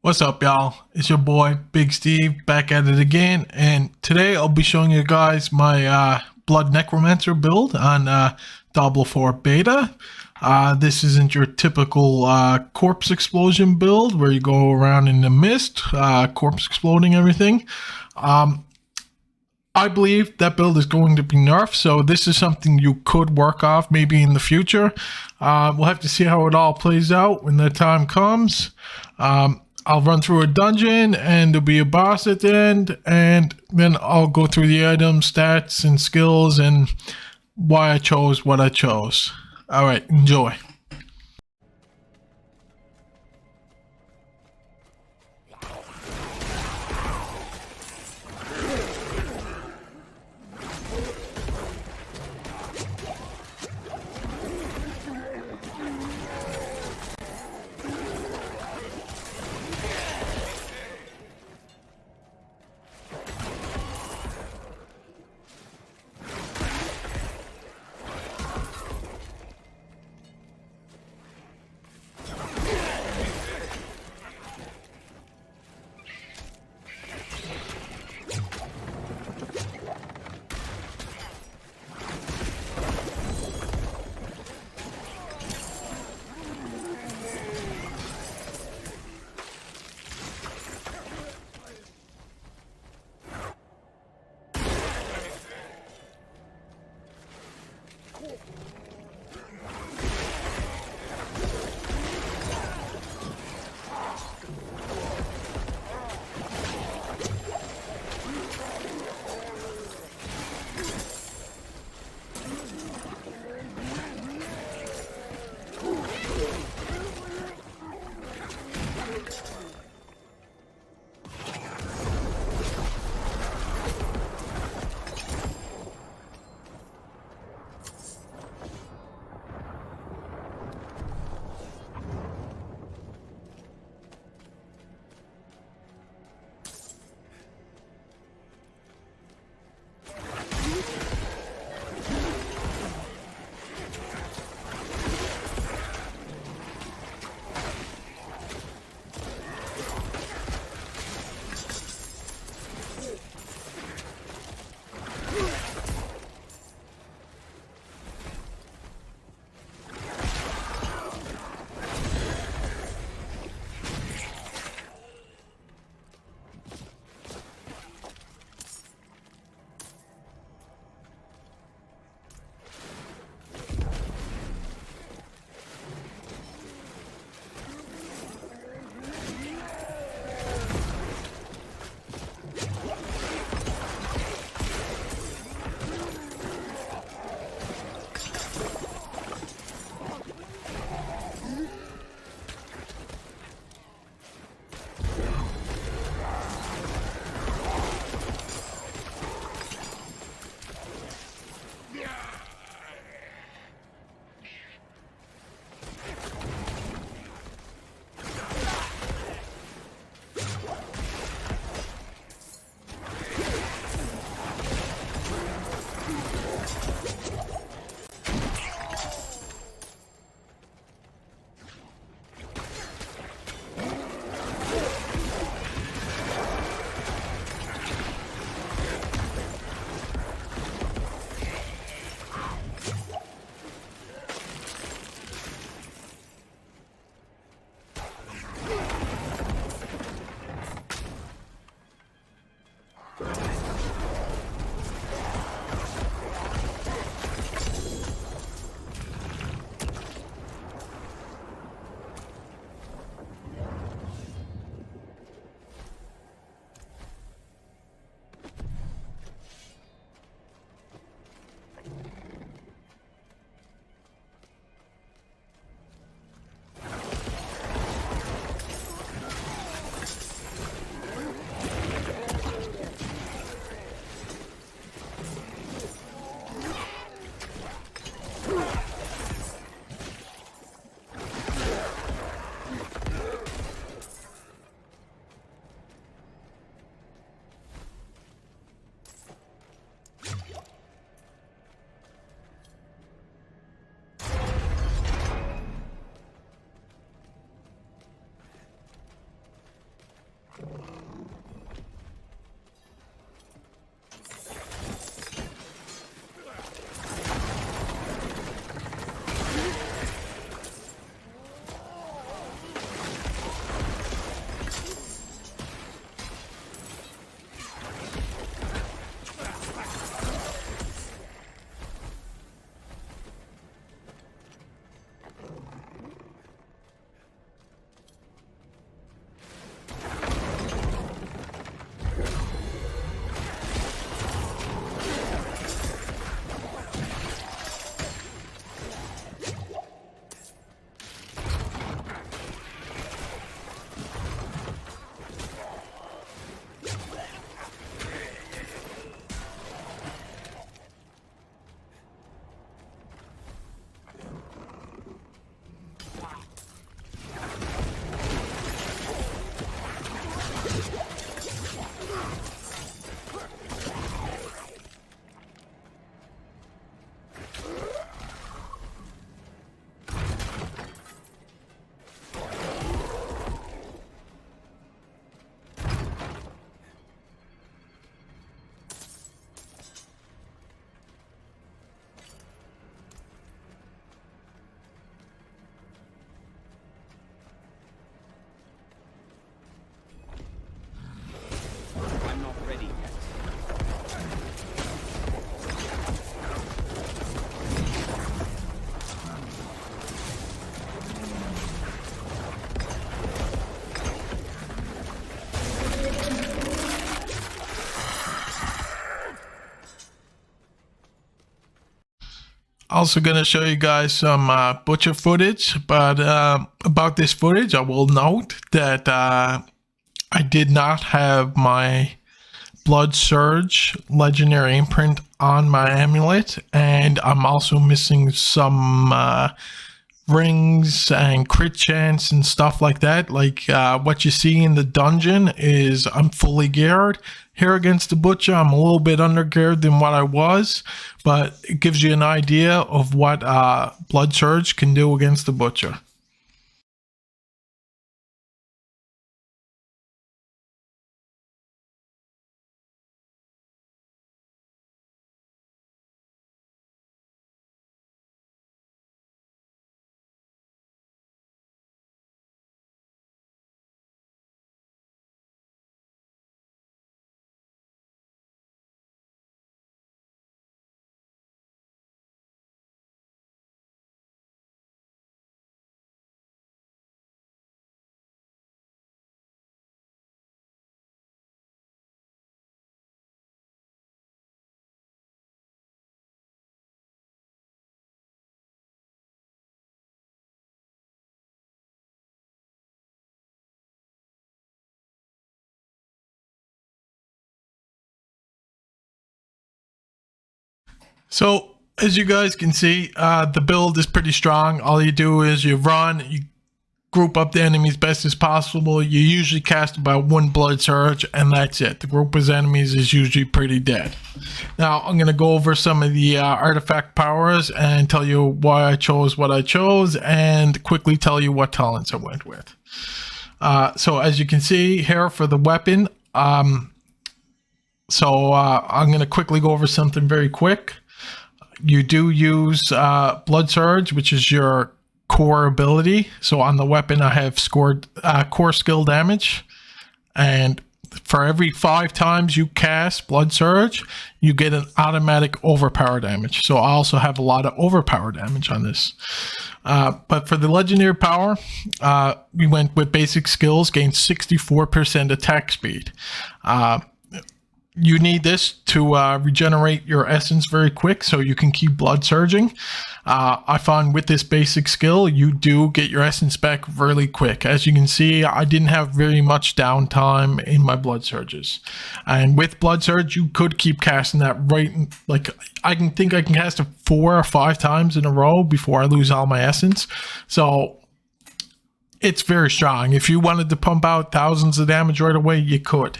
What's up, y'all? It's your boy Big Steve back at it again, and today I'll be showing you guys my Blood Necromancer build on Diablo 4 beta. This isn't your typical corpse explosion build where you go around in the mist, corpse exploding everything. I believe that build is going to be nerfed, so this is something you could work off maybe in the future. We'll have to see how it all plays out when the time comes. I'll run through a dungeon and there'll be a boss at the end, and then I'll go through the items, stats, and skills, and why I chose what I chose. Alright, enjoy. Also going to show you guys some butcher footage, but about this footage, I will note that I did not have my Blood Surge legendary imprint on my amulet, and I'm also missing some rings and crit chance and stuff like that. Like what you see in the dungeon is I'm fully geared. Here against the butcher, I'm a little bit under geared than what I was, but it gives you an idea of what Blood Surge can do against the butcher. So as you guys can see, the build is pretty strong. All you do is you run, you group up the enemies best as possible. You usually cast about one Blood Surge, and that's it. The group of enemies is usually pretty dead. Now I'm going to go over some of the artifact powers and tell you why I chose what I chose, and quickly tell you what talents I went with. So as you can see here for the weapon, I'm going to quickly go over something very quick. You do use Blood Surge, which is your core ability. So on the weapon, I have scored core skill damage, and for every 5 times you cast Blood Surge, you get an automatic overpower damage. So I also have a lot of overpower damage on this. But for the legendary power, we went with basic skills, gained 64% attack speed. You need this to regenerate your essence very quick so you can keep blood surging. I found with this basic skill, you do get your essence back really quick. As you can see, I didn't have very much downtime in my blood surges. And with blood surge, you could keep casting that right. Like, I can cast it 4 or 5 times in a row before I lose all my essence. So it's very strong. If you wanted to pump out thousands of damage right away, you could.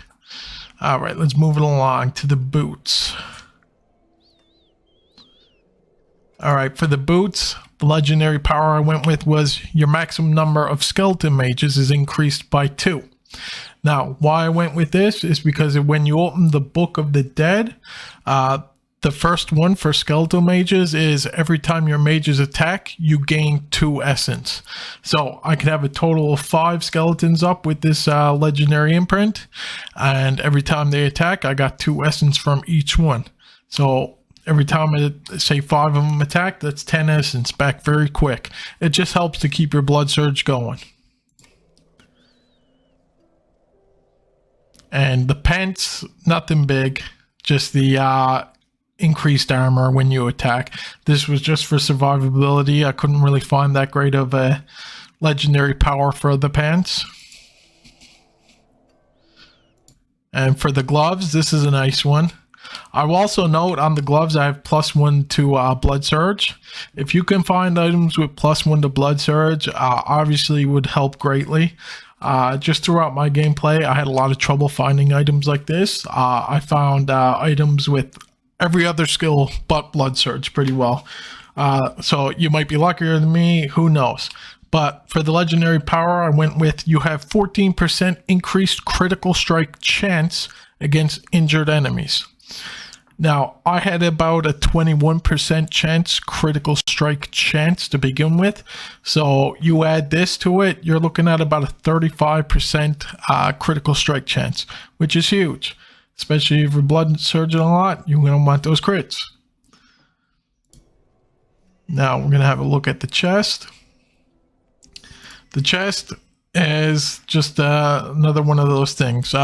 All right, let's move it along to the boots. All right, for the boots, the legendary power I went with was your maximum number of skeleton mages is increased by 2. Now, why I went with this is because when you open the Book of the Dead, the first one for skeletal mages is every time your mages attack, you gain 2 essence. So I could have a total of 5 skeletons up with this legendary imprint, and every time they attack, I got 2 essence from each one. So every time, say 5 of them attack, that's 10 essence back very quick. It just helps to keep your blood surge going. And the pants, nothing big, just the increased armor when you attack. This was just for survivability. I couldn't really find that great of a legendary power for the pants. And for the gloves, this is a nice one. I will also note on the gloves I have +1 to blood surge. If you can find items with +1 to blood surge, obviously would help greatly. Just throughout my gameplay, I had a lot of trouble finding items like this. I found items with every other skill but blood surge pretty well. So you might be luckier than me, who knows. But for the legendary power, I went with you have 14% increased critical strike chance against injured enemies. Now, I had about a 21% chance, critical strike chance to begin with. So you add this to it, you're looking at about a 35% critical strike chance, which is huge. Especially if your blood surging a lot, you're going to want those crits. Now we're going to have a look at the chest. The chest is just another one of those things.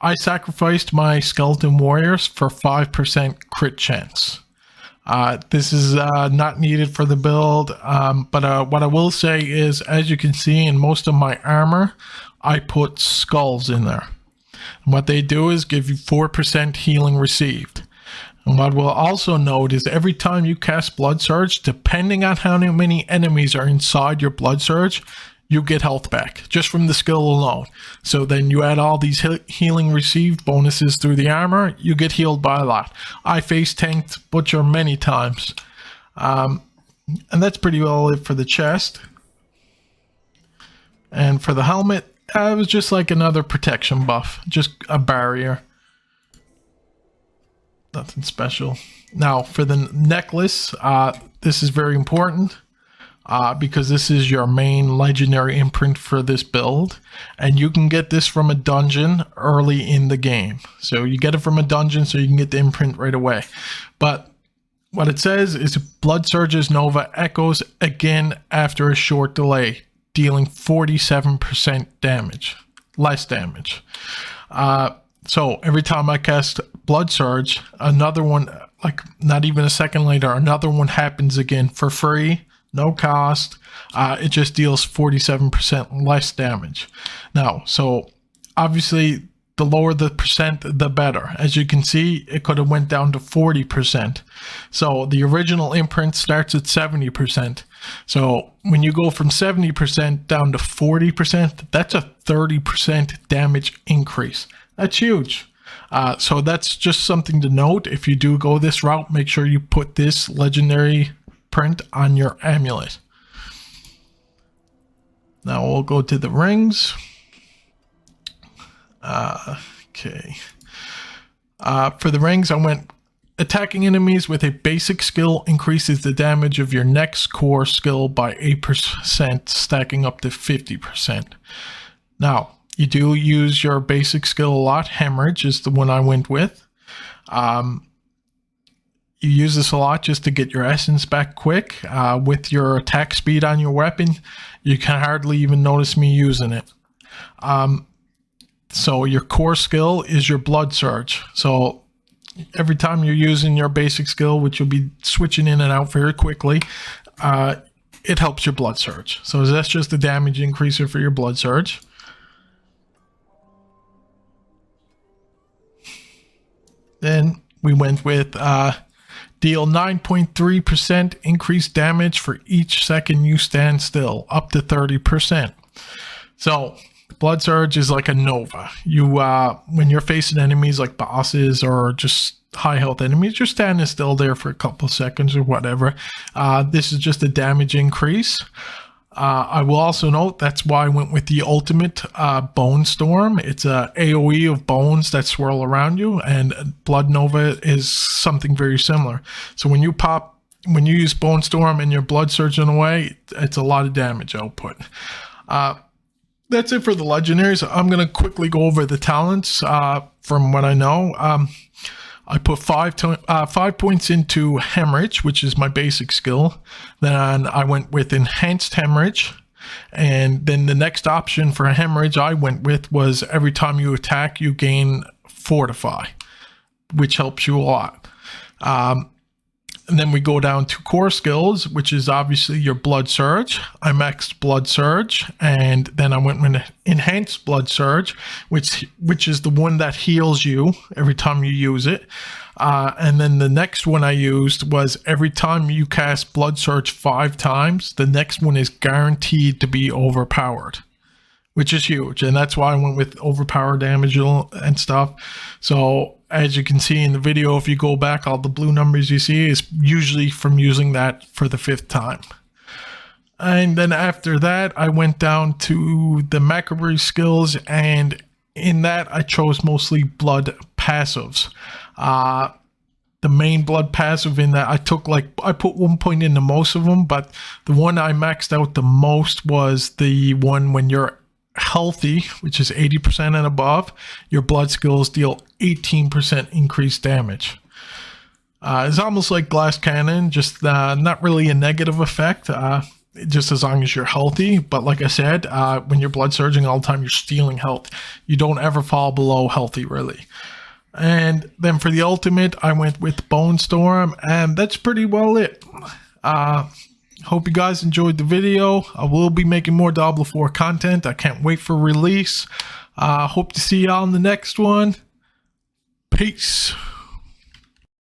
I sacrificed my skeleton warriors for 5% crit chance. This is not needed for the build, but what I will say is, as you can see in most of my armor, I put skulls in there. And what they do is give you 4% healing received. And what we'll also note is every time you cast blood surge, depending on how many enemies are inside your blood surge, you get health back just from the skill alone. So then you add all these healing received bonuses through the armor, you get healed by a lot. I face tanked Butcher many times. And that's pretty well it for the chest. And for the helmet, it was just like another protection buff, just a barrier. Nothing special. Now for the necklace, this is very important because this is your main legendary imprint for this build, and you can get this from a dungeon early in the game. So you get it from a dungeon so you can get the imprint right away. But what it says is Blood Surge's Nova echoes again after a short delay, dealing 47% damage, less damage. So every time I cast Blood Surge, another one, like not even a second later, another one happens again for free, no cost. It just deals 47% less damage. Now, so obviously the lower the percent, the better. As you can see, it could have went down to 40%. So the original imprint starts at 70%. So when you go from 70% down to 40%, that's a 30% damage increase. That's huge. So that's just something to note. If you do go this route, make sure you put this legendary print on your amulet. Now we'll go to the rings. Okay. For the rings, I went attacking enemies with a basic skill increases the damage of your next core skill by 8%, stacking up to 50%. Now, you do use your basic skill a lot. Hemorrhage is the one I went with. You use this a lot just to get your essence back quick. With your attack speed on your weapon, you can hardly even notice me using it. So your core skill is your blood surge. So every time you're using your basic skill, which you'll be switching in and out very quickly, it helps your blood surge. So that's just a damage increaser for your blood surge. Then we went with deal 9.3% increased damage for each second you stand still, up to 30%. So blood surge is like a Nova. You when you're facing enemies like bosses or just high health enemies, you're standing still there for a couple seconds or whatever. This is just a damage increase. I will also note that's why I went with the ultimate Bone Storm. It's a AoE of bones that swirl around you, and Blood Nova is something very similar. So when you use Bone Storm and your blood surging away, it's a lot of damage output. That's it for the legendaries. I'm going to quickly go over the talents from what I know. I put 5 points into Hemorrhage, which is my basic skill. Then I went with Enhanced Hemorrhage. And then the next option for Hemorrhage I went with was every time you attack, you gain Fortify, which helps you a lot. And then we go down to core skills, which is obviously your Blood Surge. I maxed Blood Surge, and then I went with Enhanced Blood Surge, which is the one that heals you every time you use it. And then the next one I used was every time you cast Blood Surge 5 times, the next one is guaranteed to be overpowered, which is huge. And that's why I went with overpower damage and stuff. So as you can see in the video, if you go back, all the blue numbers you see is usually from using that for the 5th time. And then after that, I went down to the Macabry skills, and in that I chose mostly blood passives. The main blood passive in that I put 1 point into most of them, but the one I maxed out the most was the one when you're healthy, which is 80% and above, your blood skills deal 18% increased damage. It's almost like Glass Cannon, just not really a negative effect, just as long as you're healthy. But like I said, when you're blood surging all the time, you're stealing health. You don't ever fall below healthy, really. And then for the ultimate, I went with Bone Storm, and that's pretty well it. Hope you guys enjoyed the video. I will be making more Diablo 4 content. I can't wait for release. Hope to see y'all in the next one. Peace.